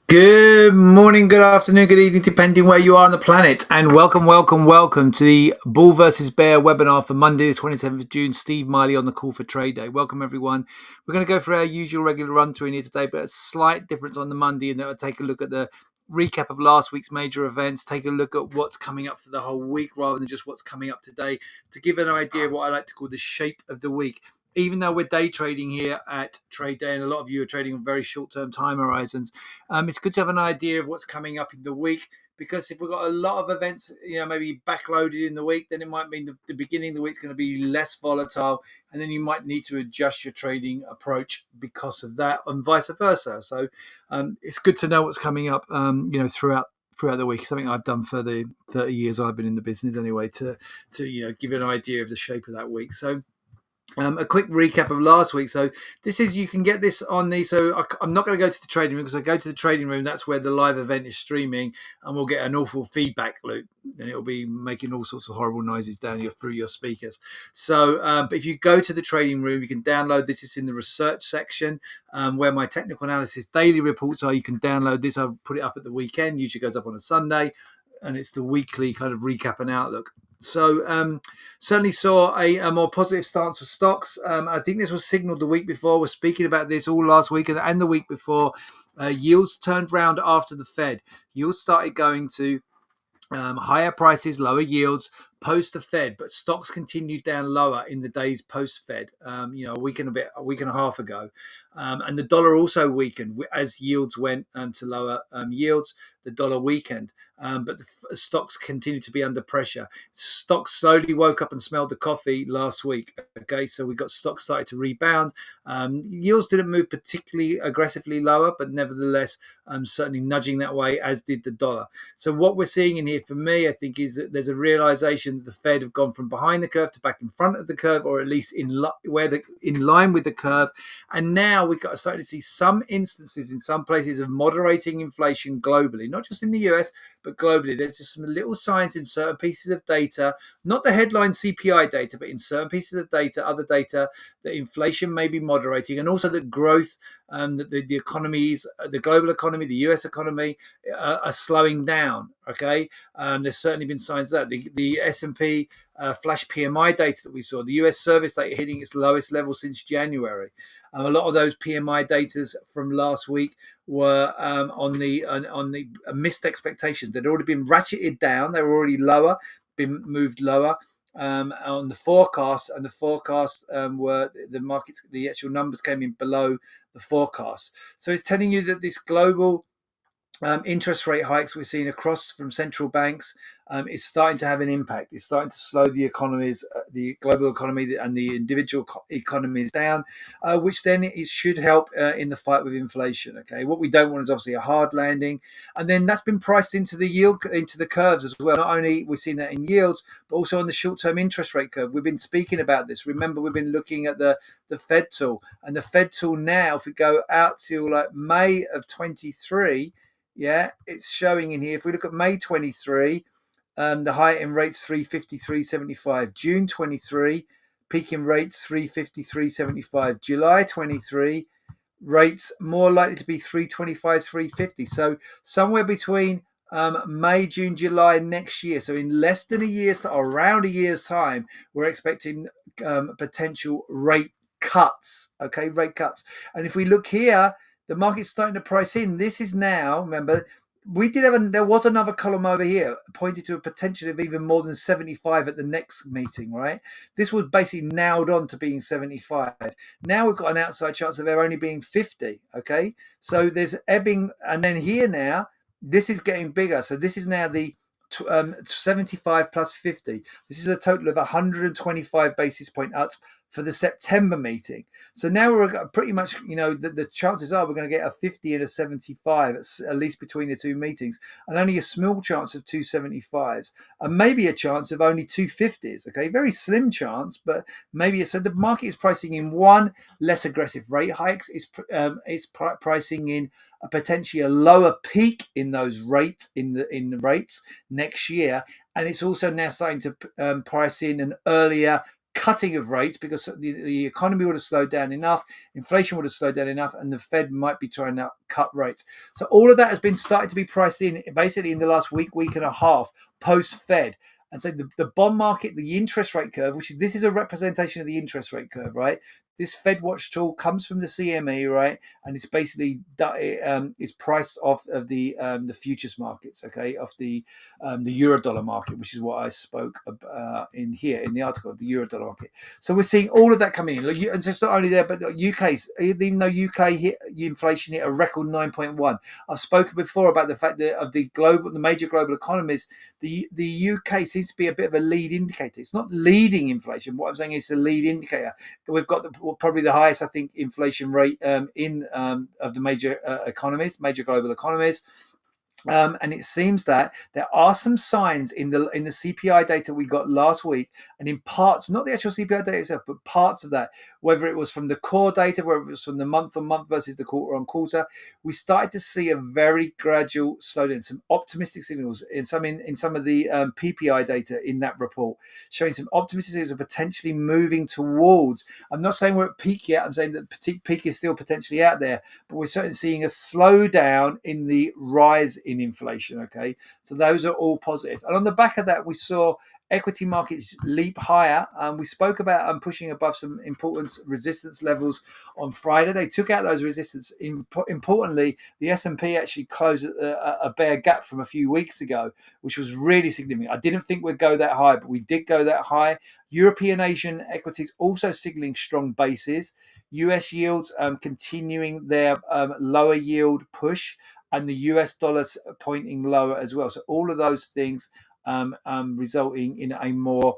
Good morning, good afternoon, good evening, depending where you are on the planet. And welcome to the Bull versus Bear webinar for Monday, the 27th of June. Steve Miley on the call for trade day. Welcome, everyone. We're going to go through our usual regular run through in here today, but a slight difference on the Monday, and that will take a look at the recap of last week's major events, take a look at what's coming up for the whole week rather than just what's coming up today, to give an idea of what I like to call the shape of the week. Even though we're day trading here at Trade Day, and a lot of you are trading on very short-term time horizons, it's good to have an idea of what's coming up in the week, because if we've got a lot of events, maybe backloaded in the week, then it might mean the beginning of the week is going to be less volatile, and then you might need to adjust your trading approach because of that, and vice versa. So it's good to know what's coming up, throughout the week. Something I've done for the 30 years I've been in the business anyway, to give an idea of the shape of that week. So a quick recap of last week. So you can get this on I'm not going to go to the trading room, because I go to the trading room, that's where the live event is streaming, and we'll get an awful feedback loop, and it'll be making all sorts of horrible noises through your speakers. So but if you go to the trading room, you can download this. It's in the research section, where my technical analysis daily reports are. You can download this. I'll put it up at the weekend, usually goes up on a Sunday, and it's the weekly kind of recap and outlook. So certainly saw a more positive stance for stocks. I think this was signaled the week before. We're speaking about this all last week and the week before. Yields turned round after the Fed. Yields started going to higher prices, lower yields post the Fed, but stocks continued down lower in the days post Fed. A week and a half ago, and the dollar also weakened as yields went to lower yields. The dollar weakened, but the stocks continued to be under pressure. Stocks slowly woke up and smelled the coffee last week. Okay, so we got stocks started to rebound. Yields didn't move particularly aggressively lower, but nevertheless, certainly nudging that way, as did the dollar. So what we're seeing in here, for me, I think, is that there's a realization that the Fed have gone from behind the curve to back in front of the curve, or at least in line with the curve. And now we've got starting to see some instances in some places of moderating inflation globally, not just in the US, but globally. There's just some little signs in certain pieces of data, not the headline CPI data, but in certain pieces of data, other data, that inflation may be moderating, and also that growth, that the economies, the global economy, the US economy, are slowing down. Okay, there's certainly been signs of that. The S&P flash PMI data that we saw, the US service data hitting its lowest level since January. A lot of those PMI data from last week were on the missed expectations. They'd already been ratcheted down. They were already lower, been moved lower. On the forecast, and the forecast were the markets, the actual numbers came in below the forecast. So it's telling you that this global interest rate hikes we're seeing across from central banks is starting to have an impact. It's starting to slow the economies, the global economy and the individual economies down, which then should help in the fight with inflation. Okay, what we don't want is obviously a hard landing, and then that's been priced into the yield, into the curves as well. Not only we've seen that in yields, but also on the short-term interest rate curve. We've been speaking about this. Remember, we've been looking at the Fed tool, and the Fed tool now, if we go out to like May of 23. Yeah, it's showing in here. If we look at May 23, the height in rates 353.75. June 23, peaking rates 353.75. July 23, rates more likely to be 325, 350. So somewhere between May, June, July next year. So in less than a year's time, around a year's time, we're expecting potential rate cuts. Okay, rate cuts. And if we look here, the market's starting to price in. This is now, remember, there was another column over here pointed to a potential of even more than 75 at the next meeting, right? This was basically nailed on to being 75. Now we've got an outside chance of there only being 50, okay? So there's ebbing, and then here now, this is getting bigger. So this is now the 75 plus 50. This is a total of 125 basis point ups for the September meeting. So now we're pretty much, the chances are we're going to get a 50 and a 75, at least between the two meetings, and only a small chance of 275s, and maybe a chance of only 250s. Okay, very slim chance, but maybe. So the market is pricing in one, less aggressive rate hikes. It's pricing in potentially a lower peak in those rates, in the rates next year, and it's also now starting to price in an earlier cutting of rates because the economy would have slowed down enough, inflation would have slowed down enough, and the Fed might be trying to cut rates. So all of that has been started to be priced in basically in the last week and a half post-Fed. And so the bond market, the interest rate curve, this is a representation of the interest rate curve, right? This Fed Watch tool comes from the CME, right, and it's basically is priced off of the futures markets, okay, off the euro dollar market, which is what I spoke in here in the article, the euro dollar market. So we're seeing all of that coming in, and so it's not only there, but UK's, even though UK inflation hit a record 9.1. I've spoken before about the fact that of the major global economies, the UK seems to be a bit of a lead indicator. It's not leading inflation. What I'm saying is a lead indicator. We've got probably the highest, I think, inflation rate of the major economies, major global economies. And it seems that there are some signs in the CPI data we got last week, and in parts, not the actual CPI data itself, but parts of that, whether it was from the core data, whether it was from the month-on-month versus the quarter-on-quarter, we started to see a very gradual slowdown, some optimistic signals in some of the PPI data in that report, showing some optimistic signals of potentially moving towards. I'm not saying we're at peak yet. I'm saying that peak is still potentially out there, but we're certainly seeing a slowdown in the rise in inflation. Okay, so those are all positive. And on the back of that, we saw equity markets leap higher. We spoke about pushing above some important resistance levels on Friday. They took out those resistance. Importantly, the S&P actually closed a bear gap from a few weeks ago, which was really significant. I didn't think we'd go that high, but we did go that high. European Asian equities also signaling strong bases. US yields continuing their lower yield push, and the US dollar's pointing lower as well. So all of those things resulting in a more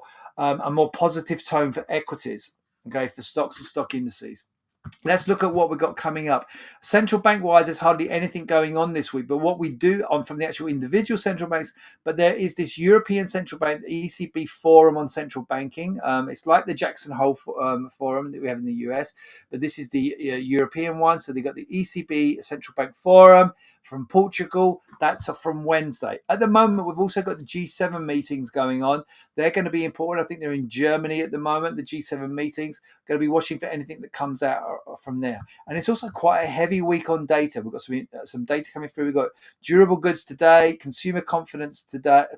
positive tone for equities, okay, for stocks and stock indices. Let's look at what we've got coming up. Central bank wise, there's hardly anything going on this week, but what we do from the actual individual central banks, but there is this European Central Bank, the ECB Forum on Central Banking. It's like the Jackson Hole Forum that we have in the US, but this is the European one. So they've got the ECB Central Bank Forum from Portugal. That's from Wednesday. At the moment, we've also got the G7 meetings going on. They're going to be important. I think they're in Germany at the moment, the G7 meetings. Going to be watching for anything that comes out from there. And it's also quite a heavy week on data. We've got some data coming through. We've got durable goods today, consumer confidence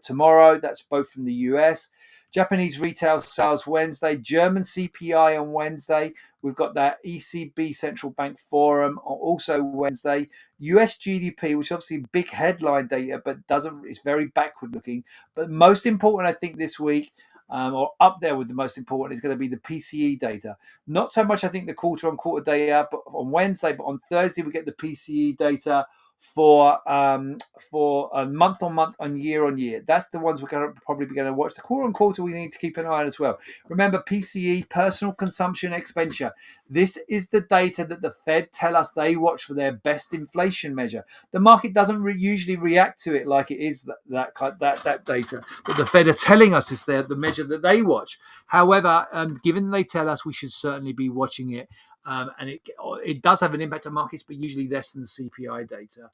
tomorrow. That's both from the US. Japanese retail sales Wednesday, German CPI on Wednesday. We've got that ECB Central Bank Forum also Wednesday. US GDP, which obviously big headline data, but it's very backward looking. But most important, I think, this week, or up there with the most important, is going to be the PCE data. Not so much, I think, the quarter-on-quarter data but on Wednesday, but on Thursday we get the PCE data for month-on-month and year-on-year. That's the ones we're probably going to watch. The quarter-on-quarter we need to keep an eye on as well. Remember, PCE, personal consumption expenditure. This is the data that the Fed tell us they watch for their best inflation measure. The market doesn't usually react to it like it is that data, but the Fed are telling us is the measure that they watch. However, given they tell us, we should certainly be watching it. And it does have an impact on markets, but usually less than the CPI data.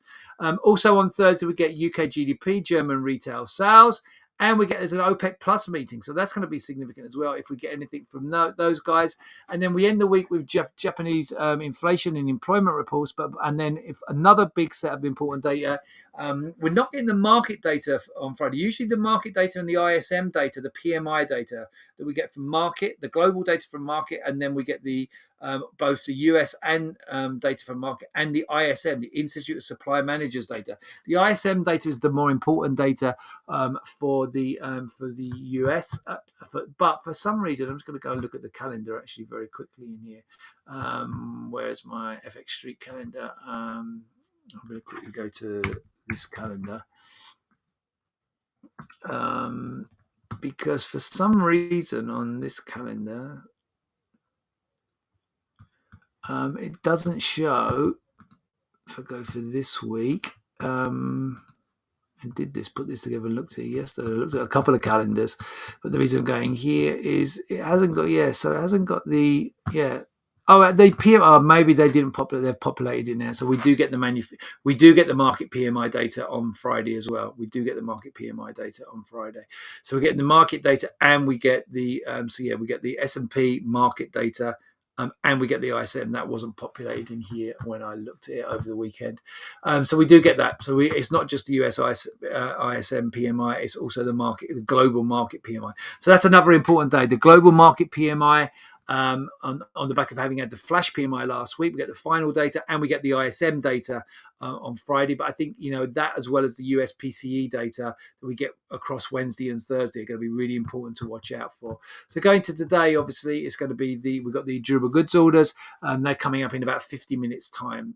Also on Thursday, we get UK GDP, German retail sales, and there's an OPEC Plus meeting. So that's going to be significant as well if we get anything from those guys. And then we end the week with Japanese inflation and employment reports. And then if another big set of important data, we're not getting the market data on Friday. Usually the market data and the ISM data, the PMI data that we get from market, the global data from market, and then we get the both the US and data from market and the ISM, the Institute of Supply Managers data. The ISM data is the more important data for the US, but for some reason, I'm just going to go and look at the calendar actually very quickly in here. Where's my FX Street calendar? I'm going to quickly go to this calendar because for some reason on this calendar, it doesn't show. If I go for this week, I put this together and looked at it yesterday. I looked at a couple of calendars, but the reason I'm going here is it hasn't got, so it hasn't got the, Oh, they PMI. Maybe they didn't populate. They've populated it now, so we do get we do get the market PMI data on Friday as well. We do get the market PMI data on Friday, so we're getting the market data, and we get the we get the S&P market data, and we get the ISM. That wasn't populated in here when I looked at it over the weekend. So we do get that. So it's not just the US ISM PMI; it's also the global market PMI. So that's another important day. The global market PMI. On the back of having had the flash PMI last week, we get the final data and we get the ISM data on Friday. But I think, that as well as the US PCE data that we get across Wednesday and Thursday are going to be really important to watch out for. So going to today, obviously, it's going to be we've got the durable goods orders. They're coming up in about 50 minutes time.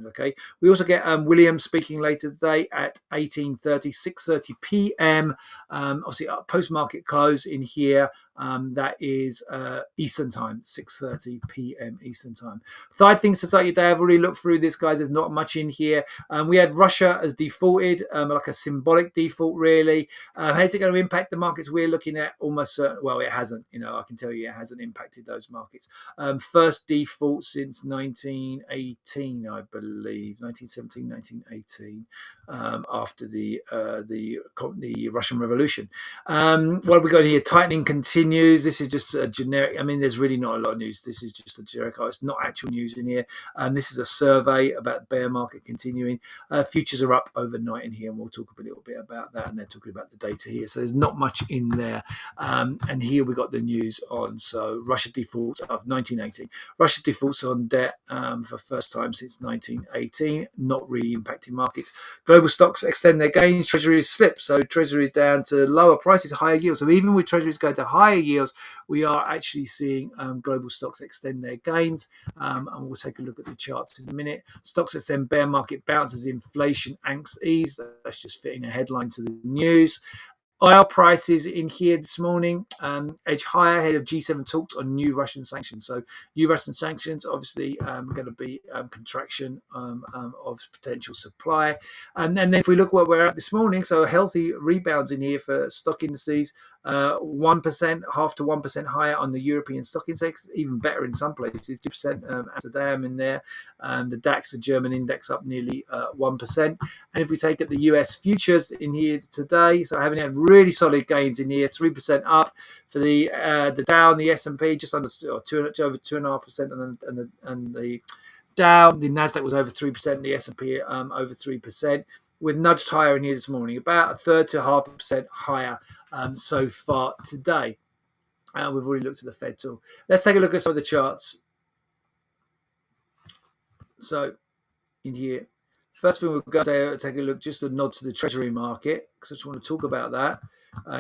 Okay. We also get Williams speaking later today at 18:30, 6:30 p.m. Obviously, post-market close in here. That is Eastern time, 6:30 p.m. Eastern time. Third things to start your day. I've already looked through this, guys. There's not much in here. We had Russia as defaulted, like a symbolic default, really. How's it going to impact the markets? We're looking at almost certain. Well, it hasn't. I can tell you, it hasn't impacted those markets. First default since 1918, I believe, 1917, 1918, after the Russian Revolution. What have we got here? Tightening continues. This is just a generic. I mean, there's really not a lot of news. This is just a generic. It's not actual news in here. This is a survey about bear market continuing. Futures are up overnight in here, and we'll talk a little bit about that. And they're talking about the data here. So there's not much in there. And here we got the news on. So Russia defaults of 1918. Russia defaults on debt for first time since 1918. Not really impacting markets. Global stocks extend their gains. Treasuries slip. So treasuries down to lower prices, higher yields. So even with treasuries going to higher yields, we are actually seeing global stocks extend their gains. And we'll take a look at the charts in a minute. Stocks extend, bear market bounces, inflation angst ease. That's just fitting a headline to the news. Oil prices in here this morning edge higher ahead of G7 talks on new Russian sanctions. So new Russian sanctions, obviously, going to be contraction of potential supply. And then if we look where we're at this morning, so healthy rebounds in here for stock indices. 1%, half to 1% higher on the European stock index, even better in some places, 2% Amsterdam in there. The DAX, the German index, up nearly 1%. And if we take at the US futures in here today, so having had really solid gains in here, 3% up for the Dow and the S&P, just under over 2.5%, and the Dow, the Nasdaq was over 3%, the S&P over 3%. We're nudged higher in here this morning, about a third to 0.5% higher so far today. We've already looked at the Fed tool. Let's take a look at some of the charts. So in here, first thing we're going to take a look, just a nod to the Treasury market, because I just want to talk about that.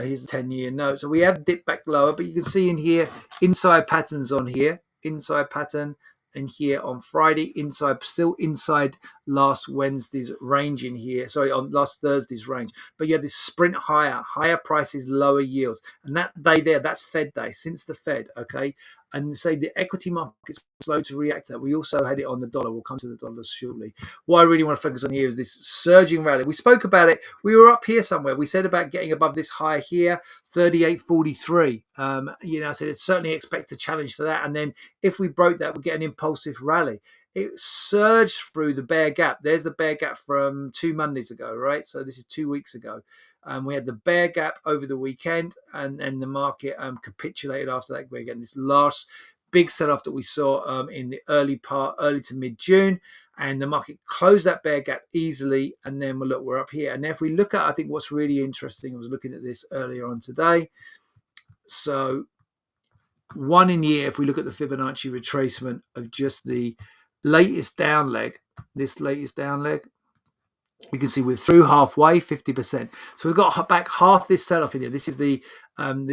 Here's the 10-year note. So we have dipped back lower, but you can see in here, inside patterns on here, inside pattern. And here on Friday, still inside last Wednesday's range in here. Sorry, on last Thursday's range. But you had this sprint higher prices, lower yields. And that day there, that's Fed day, since the Fed, okay? And say the equity market's slow to react to that. We also had it on the dollar. We'll come to the dollars shortly. What I really want to focus on here is this surging rally. We spoke about it. We were up here somewhere. We said about getting above this high here, 38.43. I said it's certainly expect a challenge to that. And then if we broke that, we'd get an impulsive rally. It surged through the bear gap. There's the bear gap from 2 Mondays ago, right? So this is 2 weeks ago. We had the bear gap over the weekend, and then the market capitulated after that. We're getting this last big sell-off that we saw in the early to mid-June, and the market closed that bear gap easily. And then we're up here. And if we look at, I think what's really interesting, I was looking at this earlier on today. So one in here, if we look at the Fibonacci retracement of just the latest down leg, you can see we're through halfway, 50%. So we've got back half this sell-off in here. This is the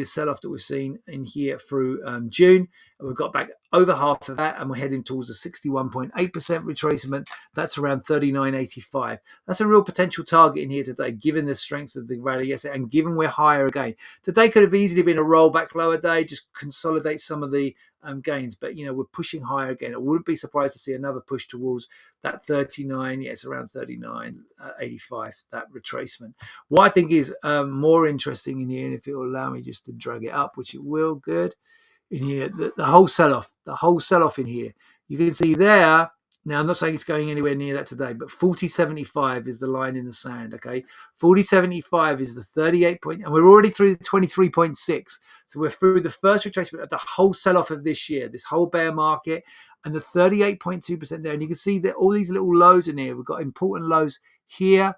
sell-off that we've seen in here through June. And we've got back over half of that, and we're heading towards a 61.8% retracement. That's around 39.85. That's a real potential target in here today, given the strength of the rally yesterday, and given we're higher again. Today could have easily been a rollback lower day, just consolidate some of the gains. But, we're pushing higher again. I wouldn't be surprised to see another push towards that 39. Yeah, it's around 39.85, that retracement. What I think is more interesting in here, and if it will allow me just to drag it up, which it will, good. in here, the whole sell-off in here. You can see there. Now, I'm not saying it's going anywhere near that today, but 40.75 is the line in the sand, okay? 40.75 is the 38 point, and we're already through the 23.6. So we're through the first retracement of the whole sell-off of this year, this whole bear market, and the 38.2% there. And you can see that all these little lows in here, we've got important lows here,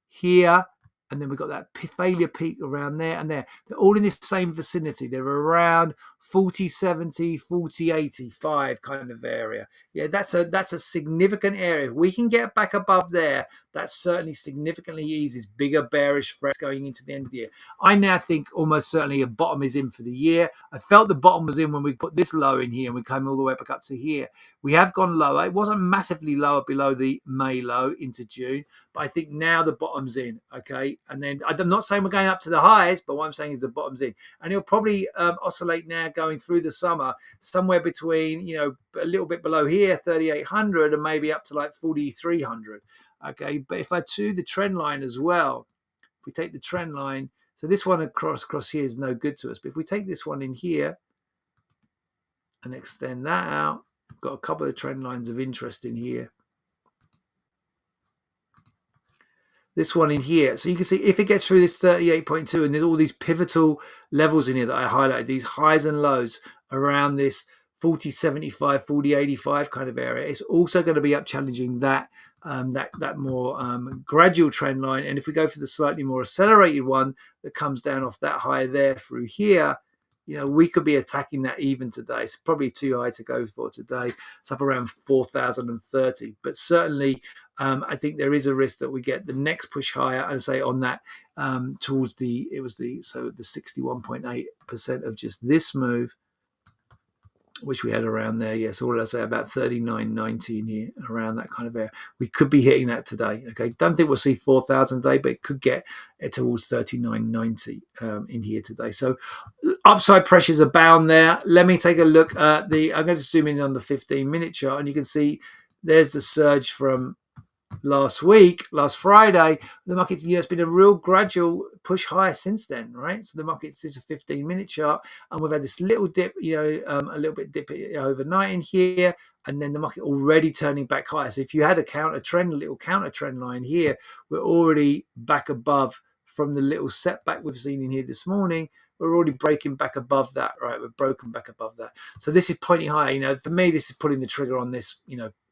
here, and then we've got that failure peak around there and there. They're all in this same vicinity. They're around 40.70, 40.85 kind of area. Yeah, that's a significant area. If we can get back above there, that certainly significantly eases bigger bearish threats going into the end of the year. I now think almost certainly a bottom is in for the year. I felt the bottom was in when we put this low in here and we came all the way back up to here. We have gone lower. It wasn't massively lower below the May low into June, but I think now the bottom's in, okay? And then I'm not saying we're going up to the highs, but what I'm saying is the bottom's in. And it'll probably oscillate now going through the summer, somewhere between, a little bit below here, 3,800, and maybe up to like 4,300. Okay, but if I do the trend line as well, if we take the trend line, so this one across here is no good to us. But if we take this one in here and extend that out, I've got a couple of trend lines of interest in here. This one in here. So you can see if it gets through this 38.2 and there's all these pivotal levels in here that I highlighted, these highs and lows around this 40.75, 40.85 kind of area, it's also going to be up challenging that more gradual trend line. And if we go for the slightly more accelerated one that comes down off that high there through here, we could be attacking that even today. It's probably too high to go for today. It's up around 4,030. But certainly, I think there is a risk that we get the next push higher, and say on that towards the 61.8% of just this move, which we had around there. Yeah, so what did I say? About 39.90 in here, around that kind of area. We could be hitting that today. Okay, don't think we'll see 4,000 a day, but it could get it towards 39.90 in here today. So upside pressures abound there. Let me take a look at I'm going to zoom in on the 15-minute chart, and you can see there's the surge from last Friday. The market, it's been a real gradual push higher since then, right? So the market's this is a 15-minute chart, and we've had this little dip, a little bit dip overnight in here, and then the market already turning back higher. So if you had a little counter trend line here, we're already back above from the little setback we've seen in here this morning. We're already breaking back above that, right? We're broken back above that. So this is pointing higher. For me, this is pulling the trigger on this,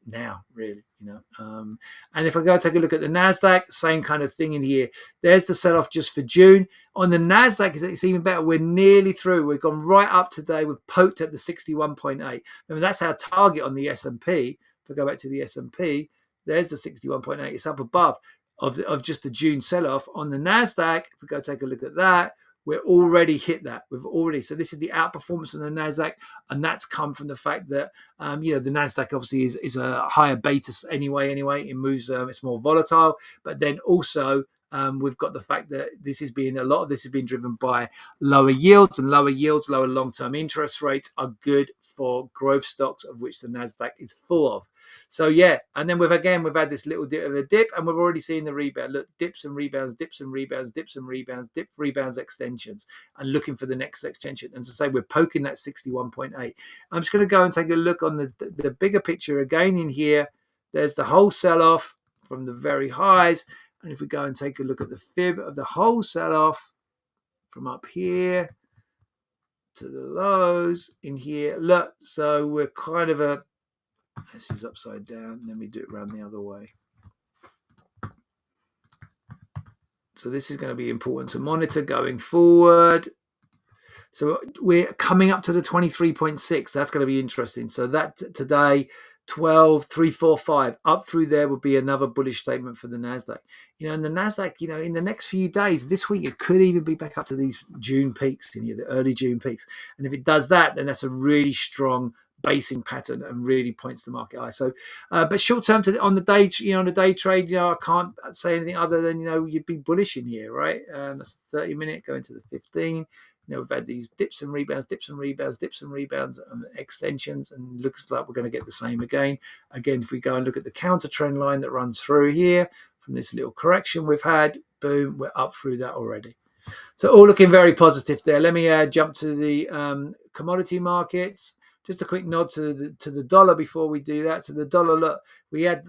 now, really, and if I go take a look at the NASDAQ, same kind of thing in here. There's the sell-off just for June. On the NASDAQ, it's even better. We're nearly through. We've gone right up today. We've poked at the 61.8. Remember, that's our target on the S&P. If I go back to the S&P, there's the 61.8. It's up above of just the June sell-off. On the NASDAQ, if we go take a look at that, we're already hit that. So this is the outperformance of the NASDAQ, and that's come from the fact that, the NASDAQ obviously is a higher beta anyway. It moves, it's more volatile, but then also we've got the fact that a lot of this has been driven by lower yields, lower long-term interest rates are good for growth stocks, of which the NASDAQ is full of. So yeah, and then we've had this little bit of a dip, and we've already seen the rebound. Look, dips and rebounds, dips and rebounds, dips and rebounds, dip, rebounds, extensions, and looking for the next extension. And to say we're poking that 61.8. I'm just going to go and take a look on the bigger picture again in here. There's the whole sell-off from the very highs. And if we go and take a look at the fib of the whole sell-off from up here to the lows in here, look, so we're kind of this is upside down. Let me do it around the other way. So this is going to be important to monitor going forward. So we're coming up to the 23.6. That's going to be interesting. So that today, 12,345 up through there would be another bullish statement for the NASDAQ. And the NASDAQ, in the next few days, this week, it could even be back up to these June peaks, the early June peaks. And if it does that, then that's a really strong basing pattern and really points to market high. So, but short term on the day trade, I can't say anything other than, you'd be bullish in here, right? That's a 30-minute going to the 15. We've had these dips and rebounds, extensions, and looks like we're going to get the same again. Again, if we go and look at the counter trend line that runs through here from this little correction we've had, boom, we're up through that already. So all looking very positive there. Let me jump to the commodity markets. Just a quick nod to the dollar before we do that. So the dollar, look,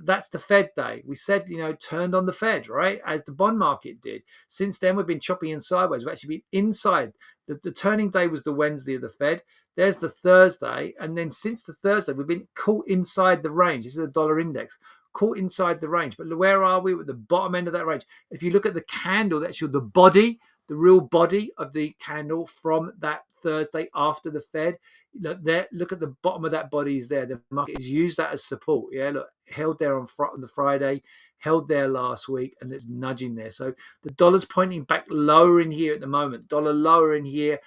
that's the Fed day. We said, turned on the Fed, right? As the bond market did. Since then, we've been chopping in sideways. We've actually been inside. The turning day was the Wednesday of the Fed. There's the Thursday. And then since the Thursday, we've been caught inside the range. This is the dollar index. Caught inside the range. But where are we? We're at the bottom end of that range. If you look at the candle, that's the body, the real body of the candle from that Thursday after the Fed. Look at the bottom of that body is there. The market has used that as support. Yeah, look, held there on the Friday, held there last week, and it's nudging there. So the dollar's pointing back lower in here at the moment. Dollar lower in here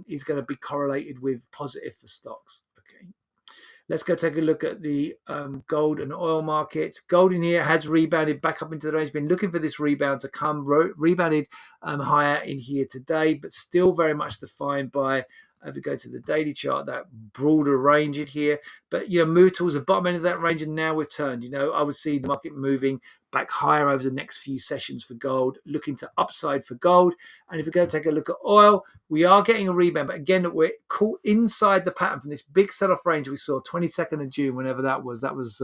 is going to be correlated with positive for stocks. Okay. Let's go take a look at the gold and oil markets. Gold in here has rebounded back up into the range. Been looking for this rebound to come. Rebounded higher in here today, but still very much defined by, if we go to the daily chart, that broader range in here. But, move towards the bottom end of that range, and now we've turned. I would see the market moving back higher over the next few sessions for gold, looking to upside for gold. And if we go take a look at oil, we are getting a rebound. But again, we're caught inside the pattern from this big sell-off range we saw 22nd of June, whenever that was. That was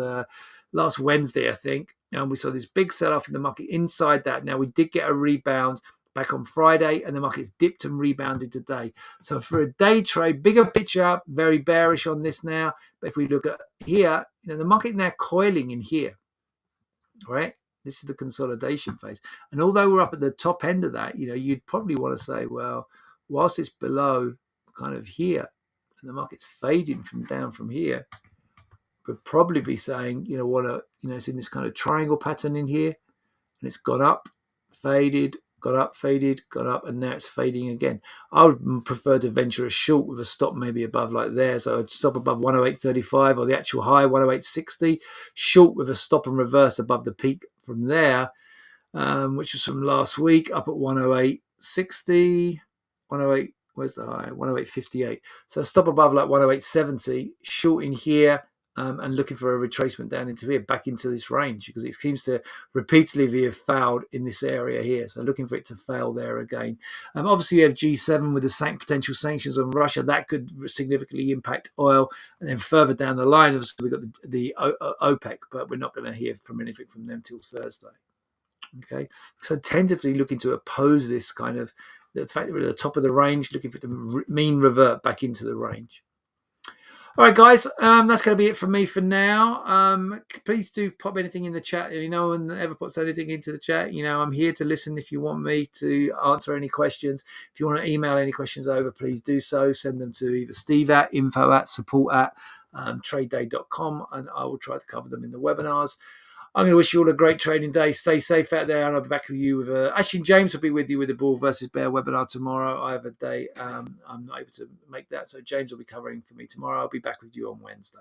last Wednesday, I think. And we saw this big sell-off in the market inside that. Now, we did get a rebound back on Friday, and the market's dipped and rebounded today. So for a day trade, bigger picture, very bearish on this now. But if we look at here, the market now coiling in here, right? This is the consolidation phase. And although we're up at the top end of that, you'd probably want to say, well, whilst it's below kind of here, and the market's fading down from here, we'd probably be saying, it's in this kind of triangle pattern in here, and it's gone up, faded, got up, faded, got up, and now it's fading again. I would prefer to venture a short with a stop maybe above like there. So I'd stop above 108.35 or the actual high 108.60, short with a stop and reverse above the peak from there, which was from last week, up at 108.60, 108, where's the high? 108.58. So stop above like 108.70, short in here, and looking for a retracement down into here, back into this range, because it seems to repeatedly have failed in this area here. So looking for it to fail there again. Obviously, you have G7 with the potential sanctions on Russia. That could significantly impact oil. And then further down the line, obviously, we've got the OPEC, but we're not going to hear from anything from them till Thursday. Okay, so tentatively looking to oppose this kind of the fact that we're at the top of the range, looking for it to mean revert back into the range. All right, guys, that's going to be it from me for now. Please do pop anything in the chat. If no one ever puts anything into the chat, I'm here to listen if you want me to answer any questions. If you want to email any questions over, please do so. Send them to either Steve at, info at, support at tradeday.com, and I will try to cover them in the webinars. I'm going to wish you all a great trading day. Stay safe out there, and I'll be back with you with actually James will be with you with the Bull versus Bear webinar tomorrow. I have a day I'm not able to make that, so James will be covering for me tomorrow. I'll be back with you on Wednesday.